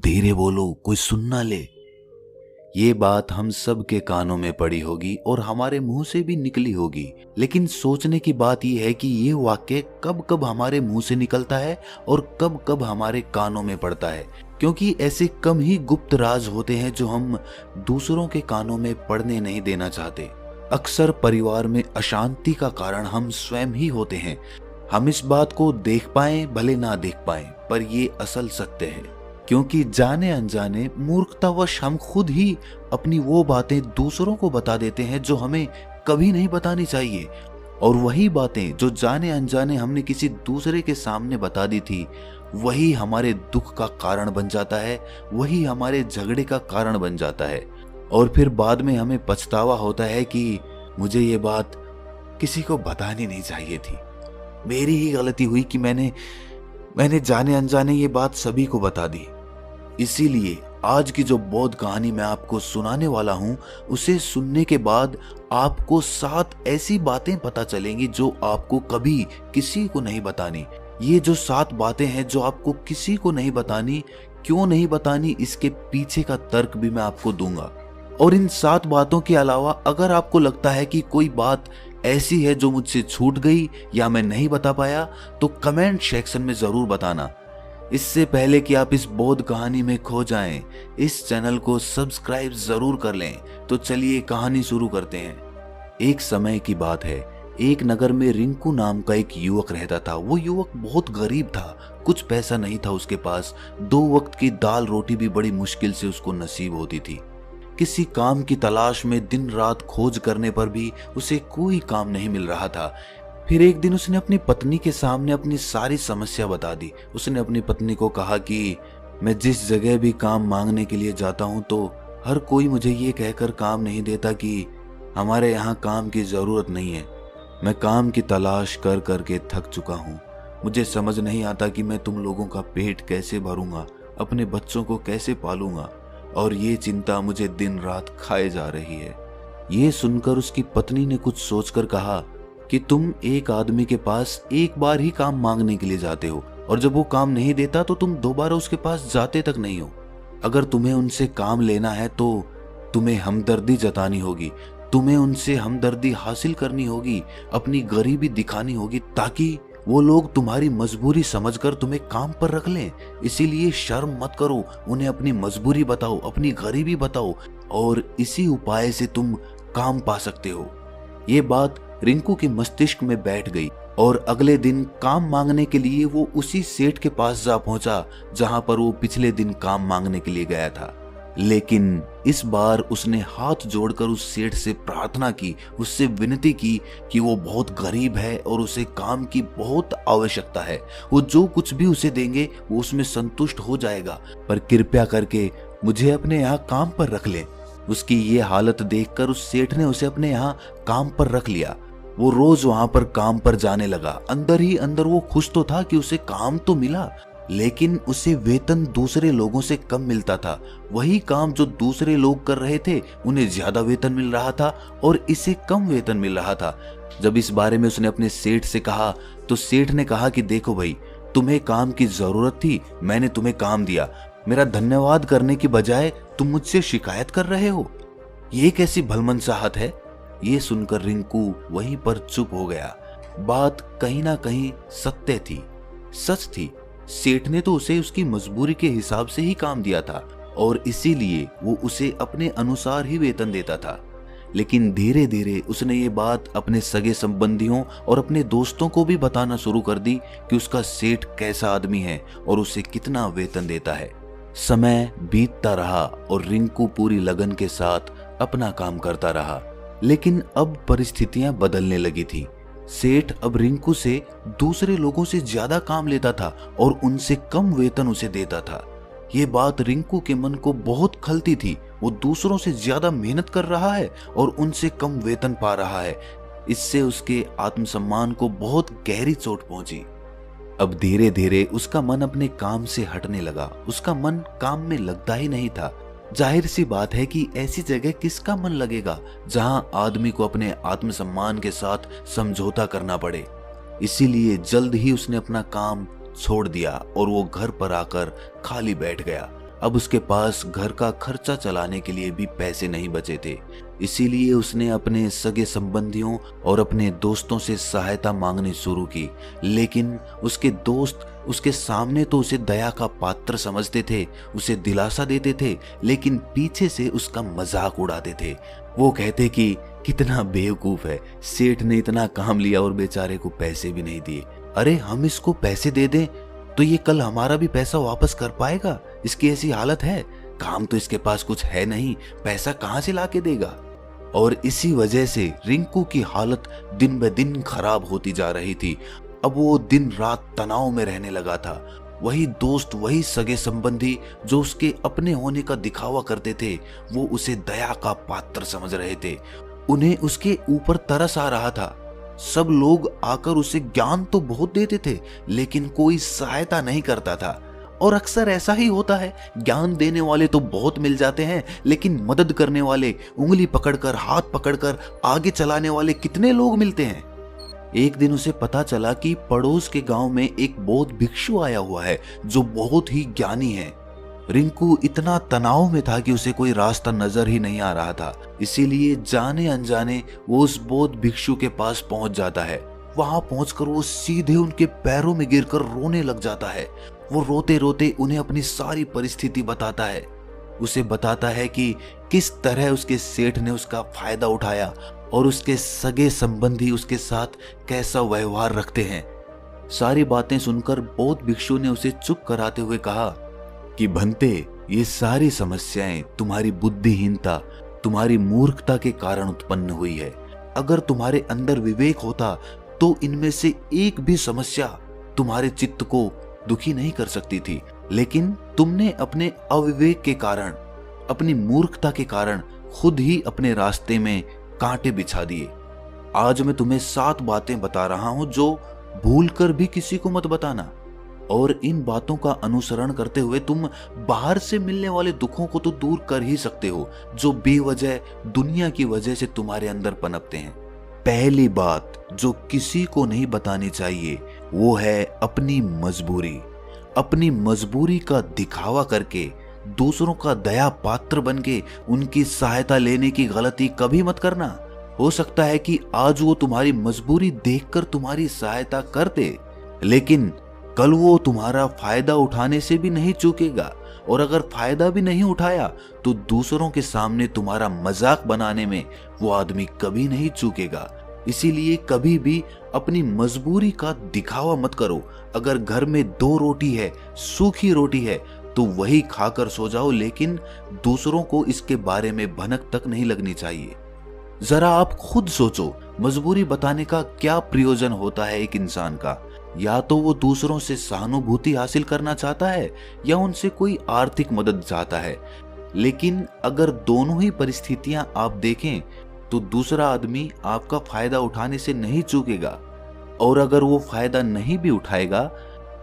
धीरे बोलो, कोई सुन ना ले। ये बात हम सब के कानों में पड़ी होगी और हमारे मुंह से भी निकली होगी, लेकिन सोचने की बात यह है कि ये वाक्य कब कब हमारे मुंह से निकलता है और कब कब हमारे कानों में पड़ता है, क्योंकि ऐसे कम ही गुप्त राज होते हैं जो हम दूसरों के कानों में पड़ने नहीं देना चाहते। अक्सर परिवार में अशांति का कारण हम स्वयं ही होते हैं। हम इस बात को देख पाए भले ना देख पाए, पर ये असल सत्य है, क्योंकि जाने अनजाने मूर्खतावश हम खुद ही अपनी वो बातें दूसरों को बता देते हैं जो हमें कभी नहीं बतानी चाहिए। और वही बातें जो जाने अनजाने हमने किसी दूसरे के सामने बता दी थी, वही हमारे दुख का कारण बन जाता है, वही हमारे झगड़े का कारण बन जाता है। और फिर बाद में हमें पछतावा होता है कि मुझे ये बात किसी को बतानी नहीं चाहिए थी, मेरी ही गलती हुई कि मैंने जाने अनजाने ये बात सभी को बता दी। इसीलिए आज की जो बौद्ध कहानी मैं आपको सुनाने वाला हूं, उसे सुनने के बाद आपको 7 ऐसी बातें पता चलेंगी जो आपको कभी किसी को नहीं बतानी। ये जो 7 बातें हैं जो आपको किसी को नहीं बतानी, क्यों नहीं बतानी, इसके पीछे का तर्क भी मैं आपको दूंगा। और इन 7 बातों के अलावा अगर आपको लगता है कि कोई बात ऐसी है जो मुझसे छूट गई या मैं नहीं बता पाया, तो कमेंट सेक्शन में जरूर बताना। इससे पहले कि आप इस बौद्ध कहानी में खो जाएं, इस चैनल को सब्सक्राइब जरूर कर लें। तो चलिए कहानी शुरू करते हैं। एक समय की बात है, एक नगर में रिंकू नाम का एक युवक रहता था। वो युवक बहुत गरीब था, कुछ पैसा नहीं था उसके पास। 2 वक्त की दाल रोटी भी बड़ी मुश्किल से उसको नसीब होती थी। किसी काम की तलाश में दिन रात खोज करने पर भी उसे कोई काम नहीं मिल रहा था। फिर एक दिन उसने अपनी पत्नी के सामने अपनी सारी समस्या बता दी। उसने अपनी पत्नी को कहा कि मैं जिस जगह भी काम मांगने के लिए जाता हूँ तो हर कोई मुझे ये कहकर काम नहीं देता कि हमारे यहाँ काम की ज़रूरत नहीं है। मैं काम की तलाश कर कर के थक चुका हूँ। मुझे समझ नहीं आता कि मैं तुम लोगों का पेट कैसे भरूंगा, अपने बच्चों को कैसे पालूंगा, और ये चिंता मुझे दिन रात खाए जा रही है। ये सुनकर उसकी पत्नी ने कुछ सोचकर कहा कि तुम एक आदमी के पास एक बार ही काम मांगने के लिए जाते हो, और जब वो काम नहीं देता तो तुम दोबारा उसके पास जाते तक नहीं हो। अगर तुम्हें उनसे काम लेना है तो तुम्हें हमदर्दी जतानी होगी, तुम्हें उनसे हमदर्दी हासिल करनी होगी, अपनी गरीबी दिखानी होगी, ताकि वो लोग तुम्हारी मजबूरी समझकर तुम्हें काम पर रख लें। इसीलिए शर्म मत करो, उन्हें अपनी मजबूरी बताओ, अपनी गरीबी बताओ, और इसी उपाय से तुम काम पा सकते हो। ये बात रिंकू के मस्तिष्क में बैठ गई और अगले दिन काम मांगने के लिए वो उसी सेठ के पास जा पहुंचा जहां पर वो पिछले दिन काम मांगने के लिए गया था। लेकिन इस बार उसने हाथ जोड़कर उस सेठ से प्रार्थना की, उससे विनती की कि वो बहुत गरीब है और उसे काम की बहुत आवश्यकता है। वो जो कुछ भी उसे देंगे वो उसमें संतुष्ट हो जाएगा, पर कृपया करके मुझे अपने यहाँ काम पर रख ले। उसकी ये हालत देखकर उस सेठ ने उसे अपने यहाँ काम पर रख लिया। वो रोज वहां पर काम पर जाने लगा। अंदर ही अंदर वो खुश तो था कि उसे काम तो मिला, लेकिन उसे वेतन दूसरे लोगों से कम मिलता था। वही काम जो दूसरे लोग कर रहे थे उन्हें ज्यादा वेतन मिल रहा था और इसे कम वेतन मिल रहा था। जब इस बारे में उसने अपने सेठ से कहा तो सेठ ने कहा कि देखो भाई, तुम्हें काम की जरूरत थी, मैंने तुम्हें काम दिया, मेरा धन्यवाद करने की बजाय तुम मुझसे शिकायत कर रहे हो, ये कैसी भलमनसाहट है। ये सुनकर रिंकू वहीं पर चुप हो गया। बात कहीं ना कहीं सत्य थी, सच थी। सेठ ने तो उसे उसकी मजबूरी के हिसाब से ही काम दिया था और इसीलिए वो उसे अपने अनुसार ही वेतन देता था। लेकिन धीरे धीरे उसने ये बात अपने सगे संबंधियों और अपने दोस्तों को भी बताना शुरू कर दी कि उसका सेठ कैसा आदमी है और उसे कितना वेतन देता है। समय बीतता रहा और रिंकू पूरी लगन के साथ अपना काम करता रहा। लेकिन अब परिस्थितियां बदलने लगी थी। सेठ अब रिंकू से दूसरे लोगों से ज्यादा काम लेता था और उनसे कम वेतन उसे देता था। ये बात रिंकू के मन को बहुत खलती थी। वो दूसरों से ज्यादा मेहनत कर रहा है और उनसे कम वेतन पा रहा है। इससे उसके आत्मसम्मान को बहुत गहरी चोट पहुंची। अब धीरे धीरे उसका मन अपने काम से हटने लगा। उसका मन काम में लगता ही नहीं था। जाहिर सी बात है कि ऐसी जगह किसका मन लगेगा जहां आदमी को अपने आत्मसम्मान के साथ समझौता करना पड़े। इसीलिए जल्द ही उसने अपना काम छोड़ दिया और वो घर पर आकर खाली बैठ गया। अब उसके पास घर का खर्चा चलाने के लिए भी पैसे नहीं बचे थे। इसीलिए उसने अपने सगे संबंधियों और अपने दोस्तों से सहायता मांगनी शुरू की। लेकिन उसके दोस्त उसके सामने तो उसे दया का पात्र समझते थे, उसे दिलासा देते थे, लेकिन पीछे से उसका मजाक उड़ाते थे। वो कहते कि कितना बेवकूफ है, सेठ ने इतना काम लिया और बेचारे को पैसे भी नहीं दिए। अरे हम इसको पैसे दे दें तो ये कल हमारा भी पैसा वापस कर पाएगा? इसकी ऐसी हालत है, काम तो इसके पास कुछ है नहीं, पैसा कहां से लाके देगा? और इसी वजह से रिंकू की हालत दिन ब दिन खराब होती जा रही थी। अब वो दिन रात तनाव में रहने लगा था। वही दोस्त, वही सगे संबंधी जो उसके अपने होने का दिखावा करते थे, वो उसे दया का पात्र समझ रहे थे। उन्हें उसके ऊपर तरस आ रहा था। सब लोग आकर उसे ज्ञान तो बहुत देते थे, लेकिन कोई सहायता नहीं करता था। और अक्सर ऐसा ही होता है, ज्ञान देने वाले तो बहुत मिल जाते हैं, लेकिन मदद करने वाले, उंगली पकड़कर, हाथ पकड़कर आगे चलाने वाले कितने लोग मिलते हैं। एक दिन उसे पता चला कि पड़ोस के गांव में एक बौद्ध भिक्षु आया हुआ है जो बहुत ही ज्ञानी है। रिंकू इतना तनाव में था कि उसे कोई रास्ता नजर ही नहीं आ रहा था। इसीलिए जाने अनजाने वो उस बौद्ध भिक्षु के पास पहुंच जाता है। वहां पहुंचकर वो सीधे उनके पैरों में गिरकर रोने लग जाता है। वो रोते रोते उन्हें अपनी सारी परिस्थिति बताता है। उसे बताता है कि किस तरह उसके सेठ ने उसका फायदा उठाया और उसके सगे संबंधी उसके साथ कैसा व्यवहार रखते हैं। सारी बातें सुनकर बौद्ध भिक्षु ने उसे चुप कराते हुए कहा कि भंते, ये सारी समस्याएं तुम्हारी बुद्धिहीनता, तुम्हारी मूर्खता के कारण उत्पन्न हुई है। अगर तुम्हारे अंदर विवेक होता तो इनमें से एक भी समस्या तुम्हारे चित्त को दुखी नहीं कर सकती थी, लेकिन तुमने अपने अविवेक के कारण, अपनी मूर्खता के कारण खुद ही अपने रास्ते में कांटे बिछा दिए। आज मैं तुम्हें 7 बातें बता रहा हूं जो भूलकर भी किसी को मत बताना, और इन बातों का अनुसरण करते हुए तुम बाहर से मिलने वाले दुखों को तो दूर कर ही सकते हो जो बेवजह दुनिया की वजह से तुम्हारे अंदर पनपते हैं। पहली बात जो किसी को नहीं बतानी चाहिए वो है अपनी मजबूरी। अपनी मजबूरी का दिखावा करके, दूसरों का दया पात्र बनके उनकी सहायता लेने की गलती कभी मत करना। हो सकता है कि आज वो तुम्हारी मजबूरी देखकर तुम्हारी सहायता कर दे, लेकिन कल वो तुम्हारा फायदा उठाने से भी नहीं चूकेगा, और अगर फायदा भी नहीं उठाया तो दूसरों के सामने तुम्हारा मजाक बनाने में वो आदमी कभी नहीं चूकेगा। इसीलिए कभी भी अपनी मजबूरी का दिखावा मत करो। अगर घर में 2 रोटी है, सूखी रोटी है, तो वही खाकर सो जाओ, लेकिन दूसरों को इसके बारे में भनक तक नहीं लगनी चाहिए। जरा आप खुद सोचो, मजबूरी बताने का क्या प्रयोजन होता है एक इंसान का? या तो वो दूसरों से सहानुभूति हासिल करना चाहता है या उनसे कोई आर्थिक मदद चाहता है। लेकिन अगर दोनों ही परिस्थितियां आप देखें तो दूसरा आदमी आपका फायदा उठाने से नहीं चूकेगा, और अगर वो फायदा नहीं भी उठाएगा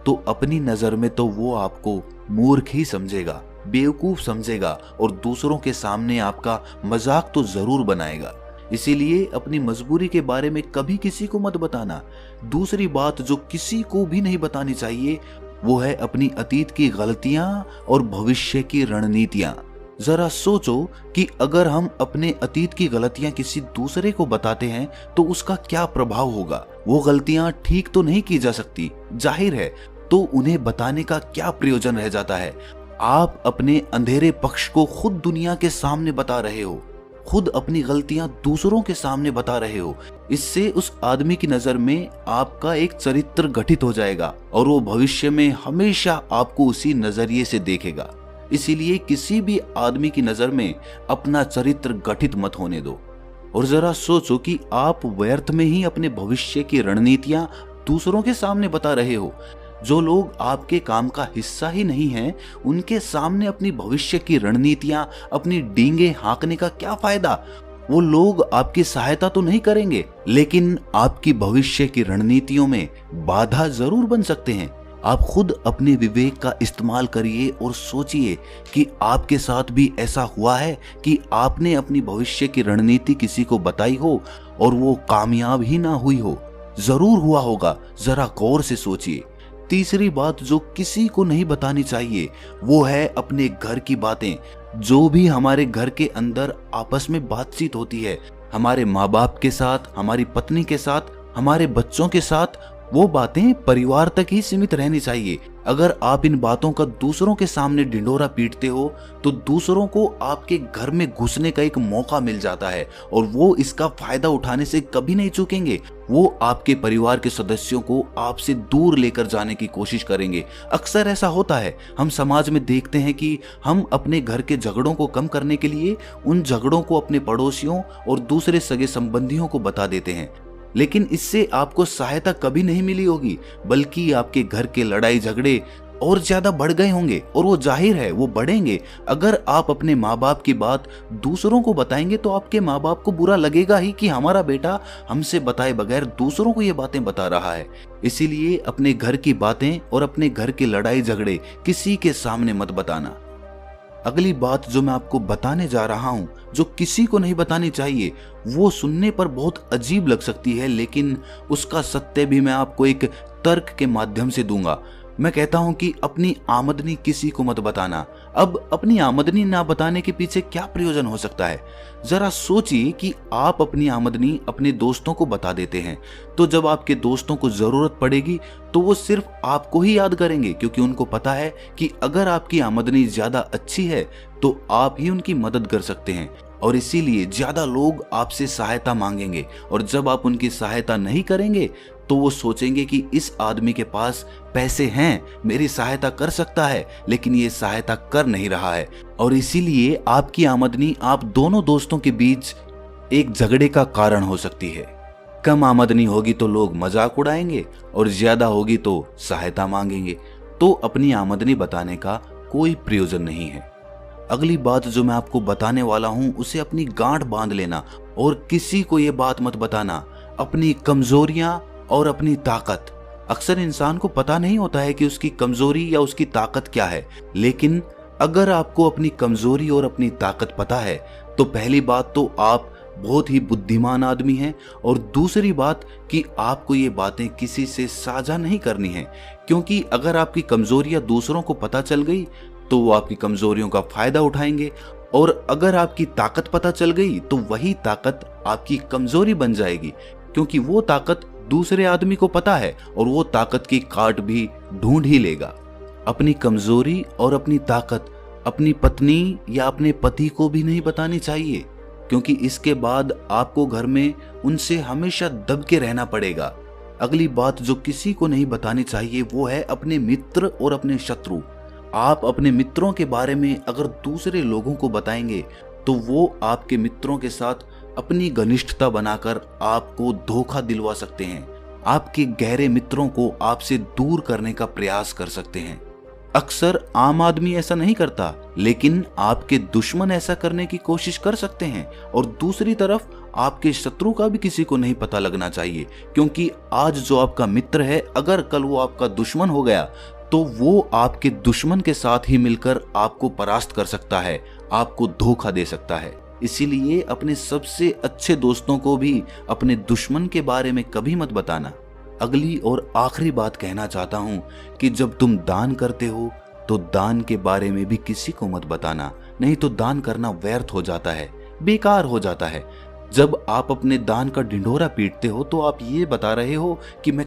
तो अपनी नजर में तो वो आपको मूर्ख ही समझेगा, बेवकूफ समझेगा, और दूसरों के सामने आपका मजाक तो जरूर बनाएगा। इसीलिए अपनी मजबूरी के बारे में कभी किसी को मत बताना। दूसरी बात जो किसी को भी नहीं बतानी चाहिए वो है अपनी अतीत की गलतियां और भविष्य की रणनीतियां। जरा सोचो कि अगर हम अपने अतीत की गलतियां किसी दूसरे को बताते हैं तो उसका क्या प्रभाव होगा। वो गलतियां ठीक तो नहीं की जा सकती, जाहिर है, तो उन्हें बताने का क्या प्रयोजन रह जाता है। आप अपने अंधेरे पक्ष को खुद दुनिया के सामने बता रहे हो, खुद अपनी गलतियां दूसरों के सामने बता रहे हो। इससे उस आदमी की नजर में आपका एक चरित्र गठित हो जाएगा और वो भविष्य में हमेशा आपको उसी नजरिए से देखेगा। इसीलिए किसी भी आदमी की नजर में अपना चरित्र गठित मत होने दो। और जरा सोचो कि आप व्यर्थ में ही अपने भविष्य की रणनीतियां दूसरों के सामने बता रहे हो। जो लोग आपके काम का हिस्सा ही नहीं हैं, उनके सामने अपनी भविष्य की रणनीतियां, अपनी डींगे हाँकने का क्या फायदा? वो लोग आपकी सहायता तो नहीं करेंगे, लेकिन आपकी भविष्य की रणनीतियों में बाधा जरूर बन सकते हैं। आप खुद अपने विवेक का इस्तेमाल करिए और सोचिए कि आपके साथ भी ऐसा हुआ है कि आपने अपनी भविष्य की रणनीति किसी को बताई हो और वो कामयाब ही ना हुई हो। जरूर हुआ होगा, जरा गौर से सोचिए। तीसरी बात जो किसी को नहीं बतानी चाहिए वो है अपने घर की बातें। जो भी हमारे घर के अंदर आपस में बातचीत होती है, हमारे माँ बाप के साथ, हमारी पत्नी के साथ, हमारे बच्चों के साथ, वो बातें परिवार तक ही सीमित रहनी चाहिए। अगर आप इन बातों का दूसरों के सामने ढिंढोरा पीटते हो तो दूसरों को आपके घर में घुसने का एक मौका मिल जाता है और वो इसका फायदा उठाने से कभी नहीं चूकेंगे। वो आपके परिवार के सदस्यों को आपसे दूर लेकर जाने की कोशिश करेंगे। अक्सर ऐसा होता है, हम समाज में देखते हैं कि हम अपने घर के झगड़ों को कम करने के लिए उन झगड़ों को अपने पड़ोसियों और दूसरे सगे संबंधियों को बता देते हैं, लेकिन इससे आपको सहायता कभी नहीं मिली होगी, बल्कि आपके घर के लड़ाई झगड़े और ज्यादा बढ़ गए होंगे और वो जाहिर है वो बढ़ेंगे। अगर आप अपने माँ बाप की बात दूसरों को बताएंगे तो आपके माँ बाप को बुरा लगेगा ही कि हमारा बेटा हमसे बताए बगैर दूसरों को ये बातें बता रहा है। इसीलिए अपने घर की बातें और अपने घर के लड़ाई झगड़े किसी के सामने मत बताना। अगली बात जो मैं आपको बताने जा रहा हूं, जो किसी को नहीं बतानी चाहिए, वो सुनने पर बहुत अजीब लग सकती है, लेकिन उसका सत्य भी मैं आपको एक तर्क के माध्यम से दूंगा। मैं कहता हूं कि अपनी आमदनी किसी को मत बताना। अब अपनी आमदनी ना बताने के पीछे क्या प्रयोजन हो सकता है? जरा सोचिए कि आप अपनी आमदनी अपने दोस्तों को बता देते हैं, तो जब आपके दोस्तों को जरूरत पड़ेगी तो वो सिर्फ आपको ही याद करेंगे, क्योंकि उनको पता है कि अगर आपकी आमदनी ज्यादा अच्छी है तो आप ही उनकी मदद कर सकते हैं और इसीलिए ज्यादा लोग आपसे सहायता मांगेंगे। और जब आप उनकी सहायता नहीं करेंगे तो वो सोचेंगे कि इस आदमी के पास पैसे हैं, मेरी सहायता कर सकता है, लेकिन ये सहायता कर नहीं रहा है। और इसीलिए आपकी आमदनी आप दोनों दोस्तों के बीच एक झगड़े का कारण हो सकती है। कम आमदनी होगी तो लोग मजाक उड़ाएंगे और ज्यादा होगी तो सहायता मांगेंगे। तो अपनी आमदनी बताने का कोई प्रयोजन नहीं है। अगली बात जो मैं आपको बताने वाला हूं उसे अपनी गांठ बांध लेना और किसी को ये बात मत बताना। अपनी कमजोरियां और अपनी ताकत। अक्सर इंसान को पता नहीं होता है कि उसकी कमजोरी या उसकी ताकत क्या है, लेकिन अगर आपको अपनी कमजोरी और अपनी ताकत पता है तो पहली बात तो आप बहुत ही बुद्धिमान आदमी हैं, और दूसरी बात कि आपको ये बातें किसी से साझा नहीं करनी है, क्योंकि अगर आपकी कमजोरियां दूसरों को पता चल गई तो वो आपकी कमजोरियों का फायदा उठाएंगे, और अगर आपकी ताकत पता चल गई तो वही ताकत आपकी कमजोरी बन जाएगी, क्योंकि वो ताकत दूसरे आदमी को पता है और वो ताकत की काट भी ढूंढ ही लेगा। अपनी कमजोरी और अपनी ताकत अपनी पत्नी या अपने पति को भी नहीं बतानी चाहिए, क्योंकि इसके बाद आपको घर में उनसे हमेशा दब के रहना पड़ेगा। अगली बात जो किसी को नहीं बतानी चाहिए वो है अपने मित्र और अपने शत्रु। आप अपने मित्रों के बारे में अगर दूसरे लोगों को बताएंगे तो वो आपके मित्रों के साथ अपनी घनिष्ठता बनाकर आपको धोखा दिलवा सकते हैं। आपके गहरे मित्रों को आपसे दूर करने का प्रयास कर सकते हैं। अक्सर आम आदमी ऐसा नहीं करता, लेकिन आपके दुश्मन ऐसा करने की कोशिश कर सकते हैं। और दूसरी तरफ आपके शत्रु का भी किसी को नहीं पता लगना चाहिए, क्योंकि आज जो आपका मित्र है अगर कल वो आपका दुश्मन हो गया तो वो आपके दुश्मन के साथ ही मिलकर आपको परास्त कर सकता है, आपको धोखा दे सकता है। इसीलिए अपने सबसे अच्छे दोस्तों को भी अपने दुश्मन के बारे में कभी मत बताना। अगली और आखिरी बात कहना चाहता हूं कि जब तुम दान करते हो तो दान के बारे में भी किसी को मत बताना, नहीं तो दान करना व्यर्थ हो जाता है, बेकार हो जाता है। जब आप अपने दान का ढिंढोरा पीटते हो तो आप ये बता रहे हो कि मैं